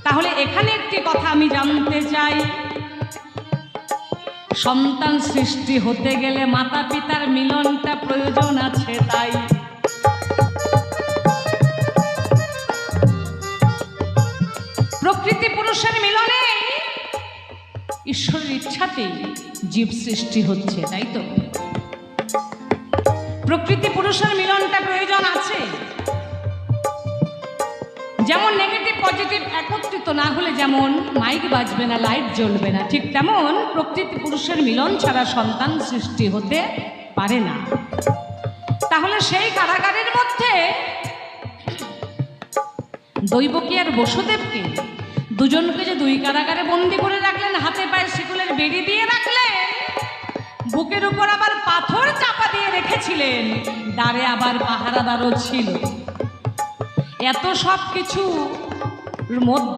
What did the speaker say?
তাহলে এখানে একটি কথা আমি জানতে চাই, সন্তান সৃষ্টি হতে গেলে মাতা পিতার মিলনটা প্রয়োজন আছে। তাই প্রকৃতি পুরুষের মিলনে ঈশ্বরের ইচ্ছাতেই জীব সৃষ্টি হচ্ছে, তাই তো? প্রকৃতি পুরুষের মিলনটা প্রয়োজন আছে। যেমন নেগেটিভ পজিটিভ একত্রিত না হলে যেমন মাইক বাজবে না, লাইট জ্বলবে না, ঠিক তেমন প্রকৃতি পুরুষের মিলন ছাড়া সন্তান সৃষ্টি হতে পারে না। তাহলে সেই কারাগারের মধ্যে দৈবকী আর বসুদেবকে দুজনকে যে দুই কারাগারে বন্দি করে রাখলেন, হাতে পায়ে শিকলের বেড়ি দিয়ে রাখলেন, বুকের উপর আবার পাথর চাপা দিয়ে রেখেছিলেন, দ্বারে আবার পাহারাদারও ছিল। এত সব কিছুর মধ্যে